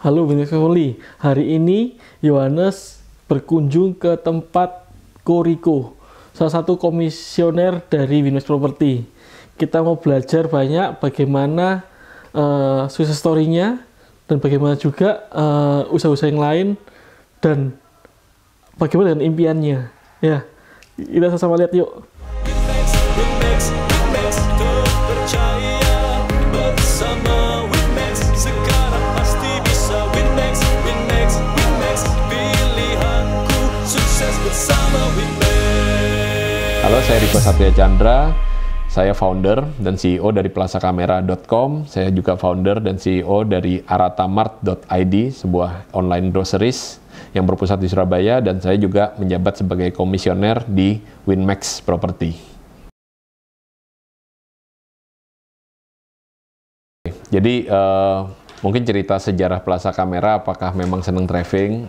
Halo Bintang Family, hari ini Yohanes berkunjung ke tempat Koriko, salah satu komisioner dari Winmax Property. Kita mau belajar banyak bagaimana success story-nya dan bagaimana juga usaha-usaha yang lain dan bagaimana dengan impiannya. Ya, kita sama-sama lihat yuk. Halo, saya Riko Satya Chandra. Saya founder dan CEO dari plazakamera.com. Saya juga founder dan CEO dari aratamart.id, sebuah online groceries yang berpusat di Surabaya, dan saya juga menjabat sebagai komisioner di Winmax Property. Jadi mungkin cerita sejarah Plaza Kamera, apakah memang senang traveling?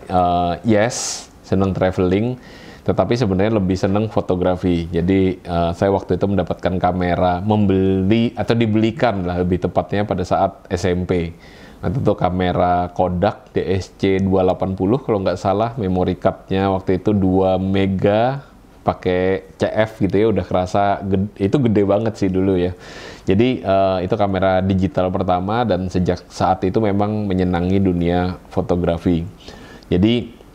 Yes, senang traveling. Tetapi sebenarnya lebih senang fotografi. Jadi saya waktu itu mendapatkan kamera, membeli atau dibelikan lah lebih tepatnya pada saat SMP. Waktu itu kamera Kodak DSC 280 kalau nggak salah, memory card-nya waktu itu 2 mega, pakai CF gitu ya, udah kerasa itu gede banget sih dulu ya. Jadi itu kamera digital pertama, dan sejak saat itu memang menyenangi dunia fotografi. Jadi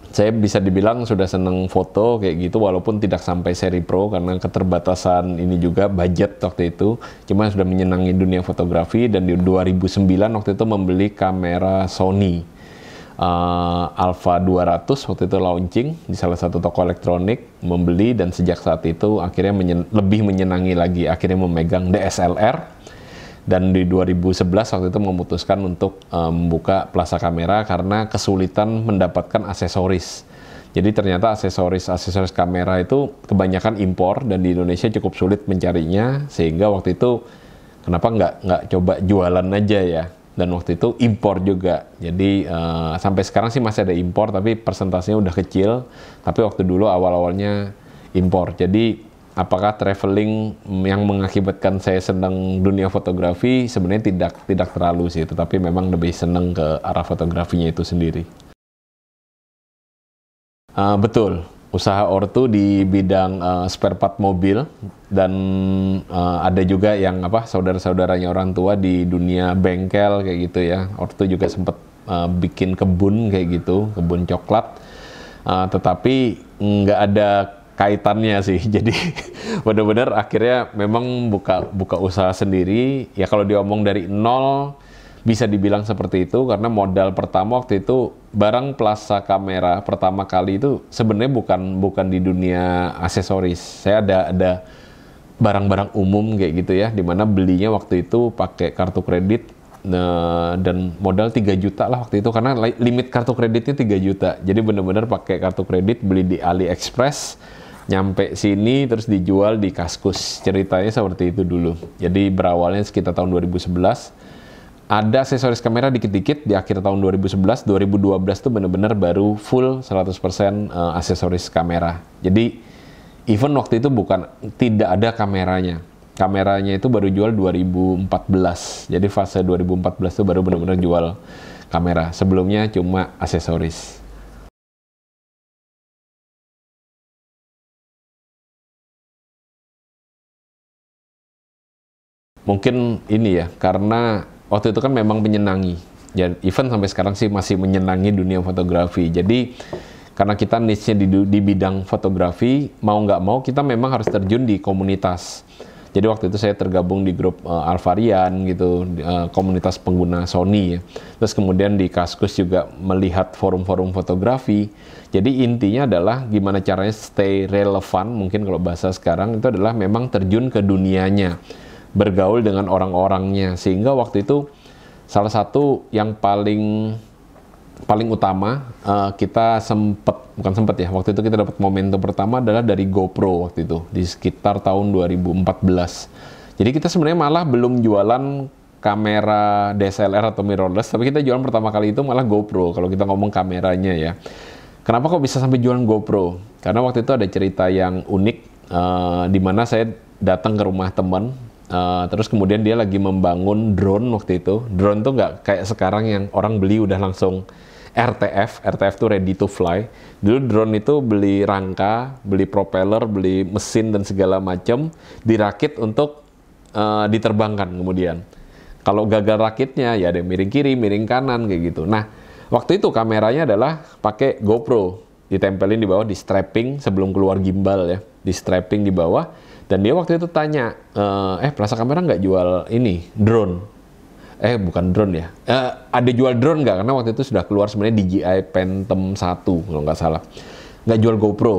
saya bisa dibilang sudah seneng foto kayak gitu, walaupun tidak sampai seri pro karena keterbatasan ini juga budget waktu itu. Cuma sudah menyenangi dunia fotografi, dan di 2009 waktu itu membeli kamera Sony Alpha 200, waktu itu launching di salah satu toko elektronik, membeli, dan sejak saat itu akhirnya lebih menyenangi lagi, akhirnya memegang DSLR. Dan di 2011 waktu itu memutuskan untuk membuka Plaza Kamera karena kesulitan mendapatkan aksesoris. Jadi ternyata aksesoris kamera itu kebanyakan impor, dan di Indonesia cukup sulit mencarinya, sehingga waktu itu kenapa nggak coba jualan aja ya. Dan waktu itu impor juga. Jadi sampai sekarang sih masih ada impor, tapi persentasenya udah kecil. Tapi waktu dulu awal-awalnya impor. Jadi apakah traveling yang mengakibatkan saya senang dunia fotografi? Sebenarnya tidak terlalu sih, tetapi memang lebih senang ke arah fotografinya itu sendiri. Betul, usaha ortu di bidang spare part mobil, dan ada juga yang saudara-saudaranya orang tua di dunia bengkel kayak gitu ya. Ortu juga sempat bikin kebun kayak gitu, kebun coklat, tetapi nggak ada kaitannya sih. Jadi benar-benar akhirnya memang buka usaha sendiri ya. Kalau diomong dari nol bisa dibilang seperti itu, karena modal pertama waktu itu barang Plaza Kamera pertama kali itu sebenarnya bukan di dunia aksesoris. Saya ada barang-barang umum kayak gitu ya, dimana belinya waktu itu pakai kartu kredit, dan modal 3 juta lah waktu itu, karena limit kartu kreditnya 3 juta. Jadi benar-benar pakai kartu kredit, beli di AliExpress, nyampe sini terus dijual di Kaskus. Ceritanya seperti itu dulu. Jadi berawalnya sekitar tahun 2011. Ada aksesoris kamera dikit-dikit di akhir tahun 2011. 2012 tuh bener-bener baru full 100% aksesoris kamera. Jadi even waktu itu tidak ada kameranya. Kameranya itu baru jual 2014. Jadi fase 2014 itu baru bener-bener jual kamera. Sebelumnya cuma aksesoris. Mungkin ini ya, karena waktu itu kan memang menyenangi. Ya, even sampai sekarang sih masih menyenangi dunia fotografi. Jadi karena kita niche-nya di bidang fotografi, mau nggak mau kita memang harus terjun di komunitas. Jadi waktu itu saya tergabung di grup Alvarian gitu, komunitas pengguna Sony ya. Terus kemudian di Kaskus juga melihat forum-forum fotografi. Jadi intinya adalah gimana caranya stay relevan, mungkin kalau bahasa sekarang itu adalah memang terjun ke dunianya, bergaul dengan orang-orangnya. Sehingga waktu itu salah satu yang paling utama, kita waktu itu kita dapat momentum pertama adalah dari GoPro waktu itu, di sekitar tahun 2014. Jadi kita sebenarnya malah belum jualan kamera DSLR atau mirrorless, tapi kita jualan pertama kali itu malah GoPro, kalau kita ngomong kameranya ya. Kenapa kok bisa sampai jualan GoPro? Karena waktu itu ada cerita yang unik, di mana saya datang ke rumah teman Terus kemudian dia lagi membangun drone waktu itu. Drone tuh nggak kayak sekarang yang orang beli udah langsung RTF. RTF tuh ready to fly. Dulu drone itu beli rangka, beli propeller, beli mesin dan segala macam, dirakit untuk diterbangkan kemudian. Kalau gagal rakitnya ya ada miring kiri, miring kanan kayak gitu. Nah, waktu itu kameranya adalah pakai GoPro, ditempelin di bawah, di strapping sebelum keluar gimbal ya, di strapping di bawah. Dan dia waktu itu tanya, Plaza Kamera nggak jual ini, drone? Bukan drone ya. Ada jual drone nggak? Karena waktu itu sudah keluar sebenarnya DJI Phantom 1, kalau nggak salah. Nggak jual GoPro.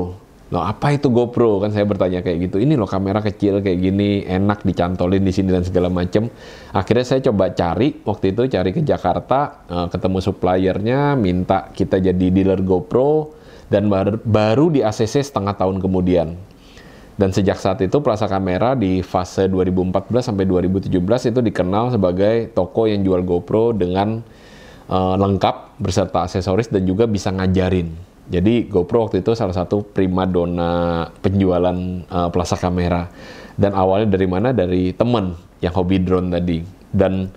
Loh, apa itu GoPro? Kan saya bertanya kayak gitu. Ini loh kamera kecil kayak gini, enak dicantolin di sini dan segala macem. Akhirnya saya coba cari, waktu itu cari ke Jakarta, ketemu suppliernya, minta kita jadi dealer GoPro, dan baru di ACC setengah tahun kemudian. Dan sejak saat itu Plaza Kamera di fase 2014 sampai 2017 itu dikenal sebagai toko yang jual GoPro dengan lengkap beserta aksesoris dan juga bisa ngajarin. Jadi GoPro waktu itu salah satu primadona penjualan Plaza Kamera. Dan awalnya dari mana? Dari temen yang hobi drone tadi. Dan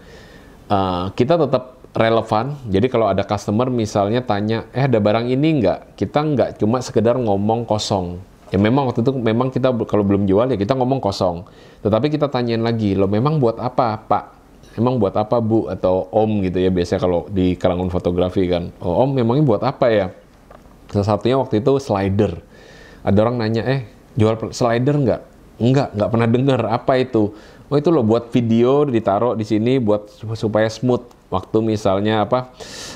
kita tetap relevan. Jadi kalau ada customer misalnya tanya, ada barang ini nggak? Kita nggak cuma sekedar ngomong kosong. Ya memang waktu itu memang kita kalau belum jual ya kita ngomong kosong. Tetapi kita tanyain lagi, lo memang buat apa Pak? Emang buat apa Bu? Atau Om gitu ya, biasanya kalau di kalangan fotografi kan. Oh Om memangnya buat apa ya? Salah satunya waktu itu slider. Ada orang nanya, jual slider nggak? Nggak pernah dengar. Apa itu? Oh itu loh buat video ditaruh di sini buat supaya smooth. Waktu misalnya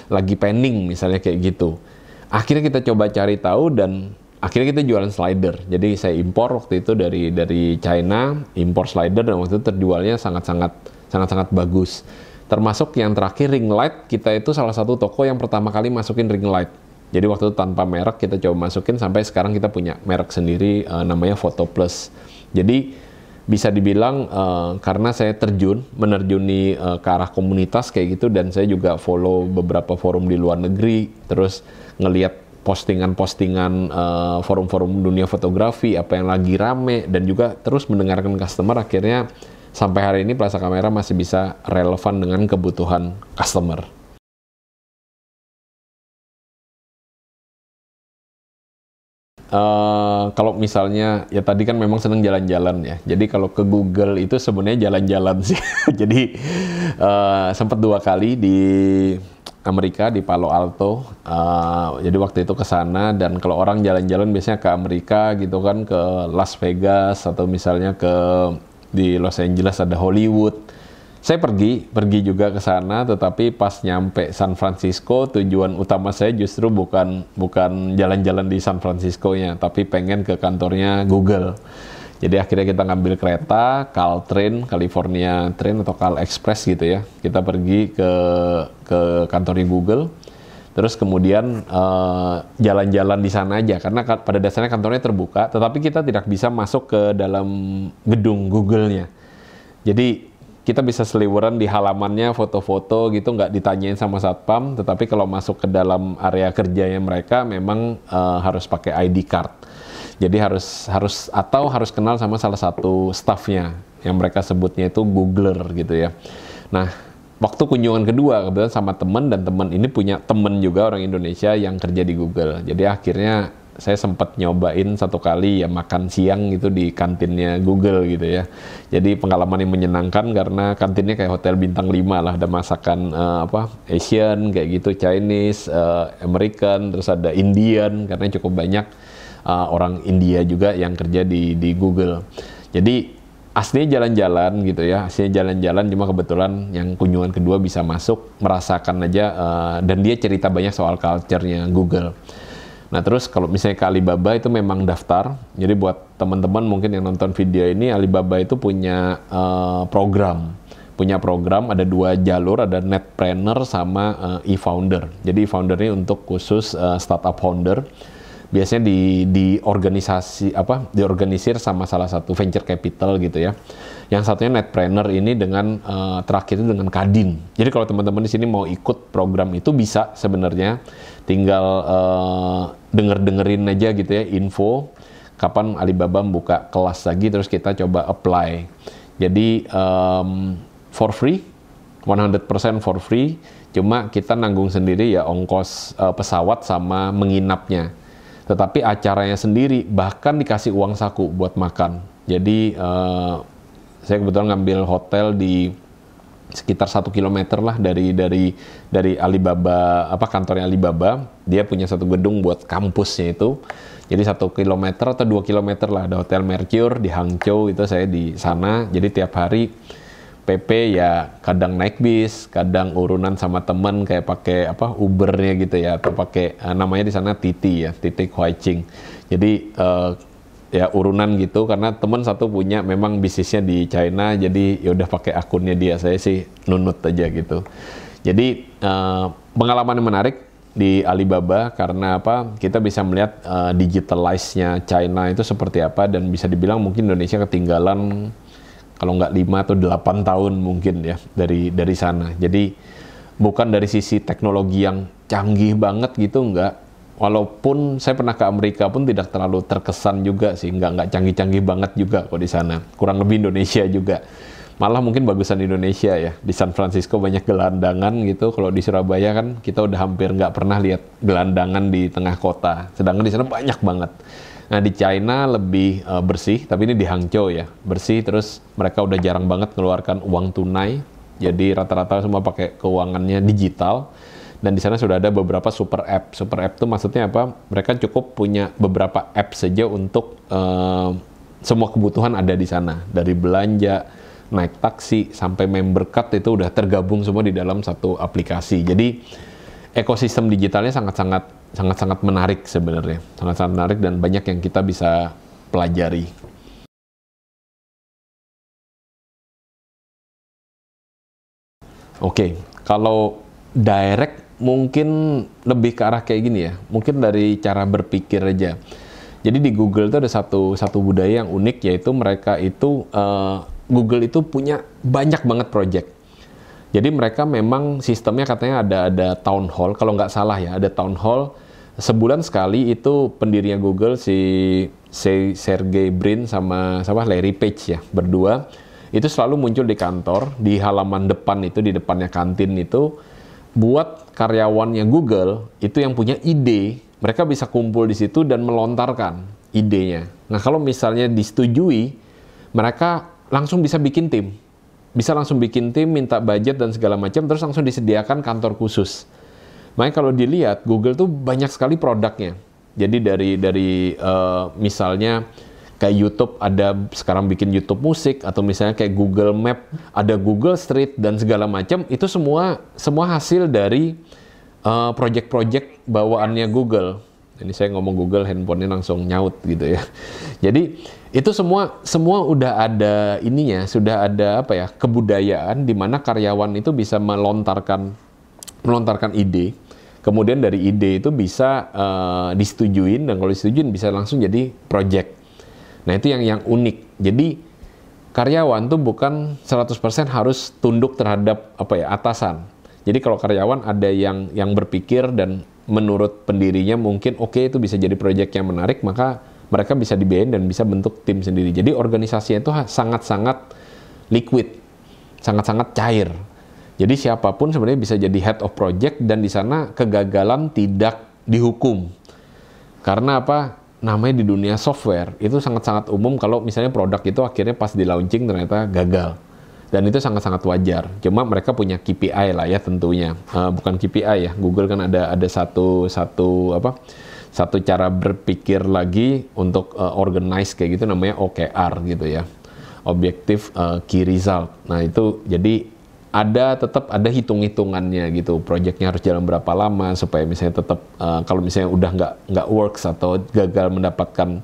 lagi panning misalnya kayak gitu. Akhirnya kita coba cari tahu dan akhirnya kita jualan slider. Jadi saya impor waktu itu dari China, impor slider dan waktu itu terjualnya sangat-sangat bagus. Termasuk yang terakhir ring light, kita itu salah satu toko yang pertama kali masukin ring light. Jadi waktu itu tanpa merek kita coba masukin sampai sekarang kita punya merek sendiri namanya Photo Plus. Jadi bisa dibilang karena saya menerjuni ke arah komunitas kayak gitu dan saya juga follow beberapa forum di luar negeri, terus ngelihat postingan-postingan forum-forum dunia fotografi, apa yang lagi rame dan juga terus mendengarkan customer, akhirnya sampai hari ini Plaza Kamera masih bisa relevan dengan kebutuhan customer. Kalau misalnya ya tadi kan memang seneng jalan-jalan ya. Jadi kalau ke Google itu sebenarnya jalan-jalan sih. Jadi sempat 2 kali di Amerika di Palo Alto. Jadi waktu itu ke sana dan kalau orang jalan-jalan biasanya ke Amerika gitu kan, ke Las Vegas atau misalnya di Los Angeles ada Hollywood. Saya pergi juga ke sana, tetapi pas nyampe San Francisco, tujuan utama saya justru bukan jalan-jalan di San Francisco-nya, tapi pengen ke kantornya Google. Jadi akhirnya kita ngambil kereta, Caltrain, California Train atau Cal Express gitu ya. Kita pergi ke kantornya Google, terus kemudian jalan-jalan di sana aja, karena pada dasarnya kantornya terbuka, tetapi kita tidak bisa masuk ke dalam gedung Google-nya. Jadi kita bisa seliweran di halamannya, foto-foto gitu, nggak ditanyain sama satpam, tetapi kalau masuk ke dalam area kerjanya mereka memang harus pakai ID card. Jadi harus kenal sama salah satu staffnya, yang mereka sebutnya itu Googler gitu ya. Nah, waktu kunjungan kedua kebetulan sama teman, dan teman ini punya teman juga orang Indonesia yang kerja di Google. Jadi akhirnya saya sempat nyobain 1 kali ya makan siang gitu di kantinnya Google gitu ya. Jadi pengalaman yang menyenangkan karena kantinnya kayak hotel bintang 5 lah, ada masakan Asian kayak gitu, Chinese, American, terus ada Indian karena cukup banyak orang India juga yang kerja di Google. Jadi aslinya jalan-jalan gitu ya, cuma kebetulan yang kunjungan kedua bisa masuk, merasakan aja dan dia cerita banyak soal culture-nya Google. Nah terus kalau misalnya ke Alibaba itu memang daftar. Jadi buat teman-teman mungkin yang nonton video ini, Alibaba itu punya program. Ada 2 jalur, ada Netpreneur sama e-founder. Jadi e-founder ini untuk khusus startup founder. Biasanya diorganisir sama salah satu venture capital gitu ya. Yang satunya Netpreneur ini dengan terakhir itu dengan Kadin. Jadi kalau teman-teman di sini mau ikut program itu bisa sebenarnya, tinggal dengerin aja gitu ya info kapan Alibaba buka kelas lagi, terus kita coba apply. Jadi for free, 100% for free. Cuma kita nanggung sendiri ya ongkos pesawat sama menginapnya. Tetapi acaranya sendiri bahkan dikasih uang saku buat makan. Jadi saya kebetulan ngambil hotel di sekitar 1 kilometer lah dari Alibaba, kantornya Alibaba. Dia punya satu gedung buat kampusnya itu. Jadi 1 kilometer atau 2 kilometer lah ada Hotel Mercure di Hangzhou, itu saya di sana. Jadi tiap hari PP ya kadang naik bis, kadang urunan sama temen kayak pakai Ubernya gitu ya, atau pakai namanya di sana Titi ya, Titi Kuaicing. Jadi ya urunan gitu karena temen satu punya memang bisnisnya di China, jadi ya udah pakai akunnya dia, saya sih nunut aja gitu. Jadi pengalaman yang menarik di Alibaba karena kita bisa melihat digitalize-nya China itu seperti apa, dan bisa dibilang mungkin Indonesia ketinggalan kalau nggak 5 atau 8 tahun mungkin ya dari sana. Jadi bukan dari sisi teknologi yang canggih banget gitu, nggak. Walaupun saya pernah ke Amerika pun tidak terlalu terkesan juga sih, nggak canggih-canggih banget juga kok di sana. Kurang lebih Indonesia juga. Malah mungkin bagusan Indonesia ya. Di San Francisco banyak gelandangan gitu. Kalau di Surabaya kan kita udah hampir nggak pernah lihat gelandangan di tengah kota. Sedangkan di sana banyak banget. Nah di China lebih bersih, tapi ini di Hangzhou ya, bersih. Terus mereka udah jarang banget mengeluarkan uang tunai, jadi rata-rata semua pakai keuangannya digital. Dan di sana sudah ada beberapa super app. Super app itu maksudnya apa? Mereka cukup punya beberapa app saja untuk semua kebutuhan ada di sana, dari belanja, naik taksi, sampai member card itu udah tergabung semua di dalam satu aplikasi. Jadi ekosistem digitalnya sangat-sangat menarik sebenarnya, sangat-sangat menarik dan banyak yang kita bisa pelajari. Oke, kalau direct mungkin lebih ke arah kayak gini ya, mungkin dari cara berpikir aja. Jadi di Google itu ada satu budaya yang unik, yaitu mereka itu Google itu punya banyak banget project. Jadi mereka memang sistemnya katanya ada town hall, kalau nggak salah ya, ada town hall sebulan sekali. Itu pendirinya Google si Sergey Brin sama Larry Page ya, berdua itu selalu muncul di kantor, di halaman depan itu, di depannya kantin itu, buat karyawannya Google itu yang punya ide, mereka bisa kumpul di situ dan melontarkan idenya. Nah kalau misalnya disetujui, mereka langsung bisa bikin tim. Bisa langsung bikin tim, minta budget dan segala macam, terus langsung disediakan kantor khusus. Makanya kalau dilihat, Google tuh banyak sekali produknya. Jadi dari misalnya kayak YouTube, ada sekarang bikin YouTube musik, atau misalnya kayak Google Map, ada Google Street dan segala macam, itu semua hasil dari project-project bawaannya Google. Ini saya ngomong Google, handphonenya langsung nyaut gitu ya. Jadi itu semua udah ada ininya, sudah ada kebudayaan di mana karyawan itu bisa melontarkan ide, kemudian dari ide itu bisa disetujuin, dan kalau disetujuin bisa langsung jadi project. Nah itu yang unik. Jadi karyawan tuh bukan 100% harus tunduk terhadap atasan. Jadi kalau karyawan ada yang berpikir dan menurut pendirinya mungkin itu bisa jadi proyek yang menarik, maka mereka bisa dibiayain dan bisa bentuk tim sendiri. Jadi organisasinya itu sangat-sangat liquid, sangat-sangat cair. Jadi siapapun sebenarnya bisa jadi head of project, dan di sana kegagalan tidak dihukum. Karena namanya di dunia software itu sangat-sangat umum kalau misalnya produk itu akhirnya pas di launching ternyata gagal. Dan itu sangat-sangat wajar. Cuma mereka punya KPI lah ya tentunya. Bukan KPI ya. Google kan ada satu cara berpikir lagi untuk organize kayak gitu, namanya OKR gitu ya. Objective Key Result. Nah itu jadi tetap ada hitung-hitungannya gitu. Projectnya harus jalan berapa lama supaya misalnya tetap kalau misalnya udah nggak works atau gagal mendapatkan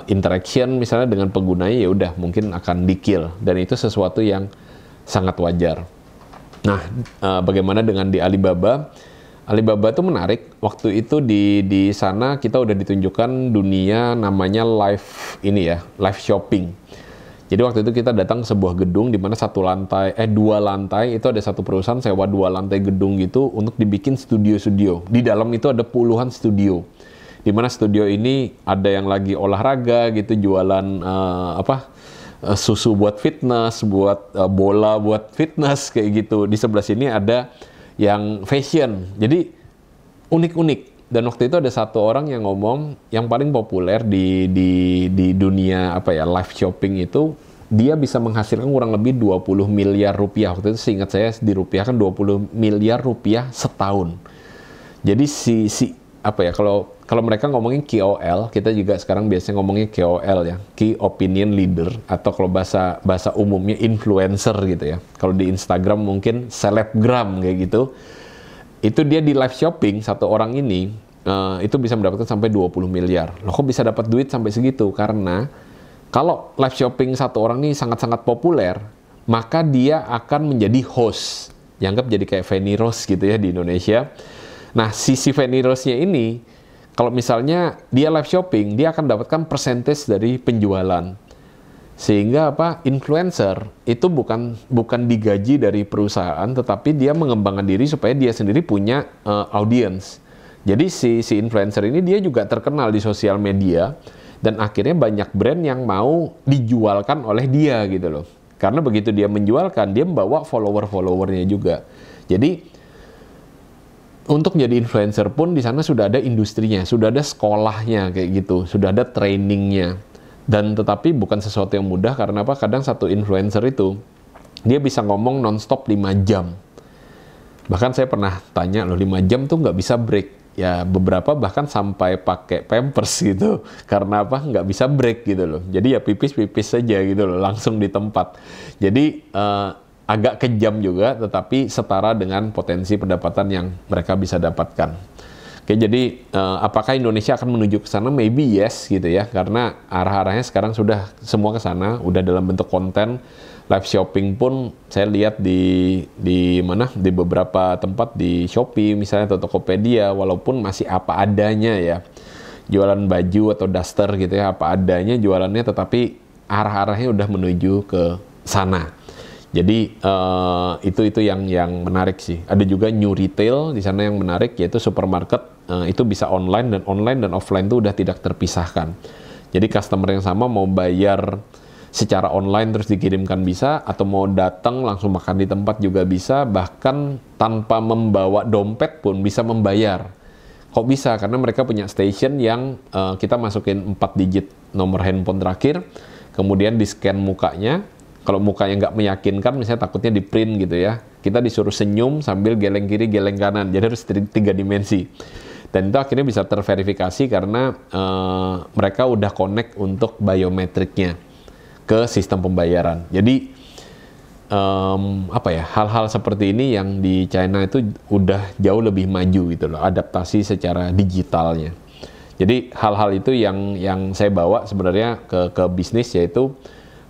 interaction misalnya dengan penggunanya, ya udah mungkin akan di-kill, dan itu sesuatu yang sangat wajar. Nah, bagaimana dengan di Alibaba? Alibaba itu menarik. Waktu itu di sana kita udah ditunjukkan dunia namanya live shopping. Jadi waktu itu kita datang ke sebuah gedung di mana 2 lantai itu ada satu perusahaan sewa 2 lantai gedung gitu untuk dibikin studio-studio. Di dalam itu ada puluhan studio. Di mana studio ini ada yang lagi olahraga gitu, jualan susu buat fitness, buat bola buat fitness kayak gitu. Di sebelah sini ada yang fashion. Jadi unik-unik. Dan waktu itu ada satu orang yang ngomong yang paling populer di dunia live shopping itu, dia bisa menghasilkan kurang lebih 20 miliar rupiah. Waktu itu seingat saya dirupiahkan 20 miliar rupiah setahun. Jadi kalau mereka ngomongin KOL, kita juga sekarang biasanya ngomongin KOL ya, Key Opinion Leader, atau kalau bahasa umumnya influencer gitu ya. Kalau di Instagram mungkin selebgram kayak gitu. Itu dia di live shopping, satu orang ini itu bisa mendapatkan sampai 20 miliar. Loh kok bisa dapat duit sampai segitu? Karena kalau live shopping satu orang ini sangat-sangat populer, maka dia akan menjadi host. Dianggap jadi kayak Feni Rose gitu ya di Indonesia. Nah, si Feni Rose-nya ini, kalau misalnya dia live shopping, dia akan dapatkan persentage dari penjualan. Sehingga influencer itu bukan digaji dari perusahaan, tetapi dia mengembangkan diri supaya dia sendiri punya audience. Jadi si influencer ini dia juga terkenal di sosial media, dan akhirnya banyak brand yang mau dijualkan oleh dia gitu loh. Karena begitu dia menjualkan, dia membawa follower-followernya juga. Jadi untuk jadi influencer pun di sana sudah ada industrinya, sudah ada sekolahnya kayak gitu, sudah ada trainingnya. Dan tetapi bukan sesuatu yang mudah, karena kadang satu influencer itu dia bisa ngomong nonstop 5 jam. Bahkan saya pernah tanya loh, 5 jam tuh nggak bisa break. Ya beberapa bahkan sampai pakai pampers gitu, karena nggak bisa break gitu loh. Jadi ya pipis-pipis saja gitu loh, langsung di tempat. Jadi agak kejam juga, tetapi setara dengan potensi pendapatan yang mereka bisa dapatkan. Oke, jadi apakah Indonesia akan menuju ke sana? Maybe yes gitu ya, karena arah-arahnya sekarang sudah semua ke sana, udah dalam bentuk konten. Live shopping pun saya lihat di beberapa tempat, di Shopee misalnya atau Tokopedia, walaupun masih apa adanya ya, jualan baju atau daster gitu ya, apa adanya jualannya, tetapi arah-arahnya udah menuju ke sana. Jadi itu yang menarik sih. Ada juga new retail di sana yang menarik, yaitu supermarket. Itu bisa online dan offline itu udah tidak terpisahkan. Jadi customer yang sama mau bayar secara online terus dikirimkan bisa, atau mau datang langsung makan di tempat juga bisa, bahkan tanpa membawa dompet pun bisa membayar. Kok bisa? Karena mereka punya station yang kita masukin 4 digit nomor handphone terakhir, kemudian di-scan mukanya. Kalau mukanya nggak meyakinkan, misalnya takutnya di print gitu ya, kita disuruh senyum sambil geleng kiri, geleng kanan, jadi harus 3 dimensi. Dan itu akhirnya bisa terverifikasi karena mereka udah connect untuk biometriknya ke sistem pembayaran. Jadi hal-hal seperti ini yang di China itu udah jauh lebih maju gitu loh, adaptasi secara digitalnya. Jadi hal-hal itu yang saya bawa sebenarnya ke bisnis, yaitu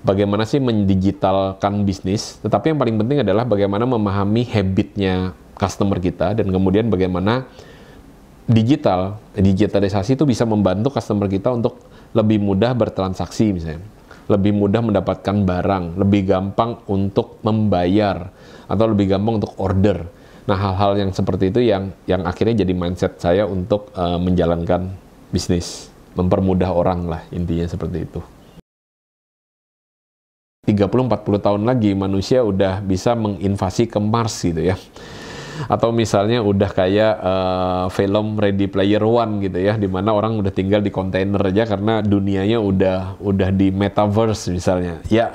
bagaimana sih mendigitalkan bisnis, tetapi yang paling penting adalah bagaimana memahami habitnya customer kita, dan kemudian bagaimana digitalisasi itu bisa membantu customer kita untuk lebih mudah bertransaksi misalnya, lebih mudah mendapatkan barang, lebih gampang untuk membayar, atau lebih gampang untuk order. Nah, hal-hal yang seperti itu yang akhirnya jadi mindset saya untuk menjalankan bisnis, mempermudah orang lah, intinya seperti itu. 30-40 tahun lagi manusia udah bisa menginvasi ke Mars gitu ya. Atau misalnya udah kayak film Ready Player One gitu ya, dimana orang udah tinggal di kontainer aja karena dunianya udah di metaverse misalnya. Ya,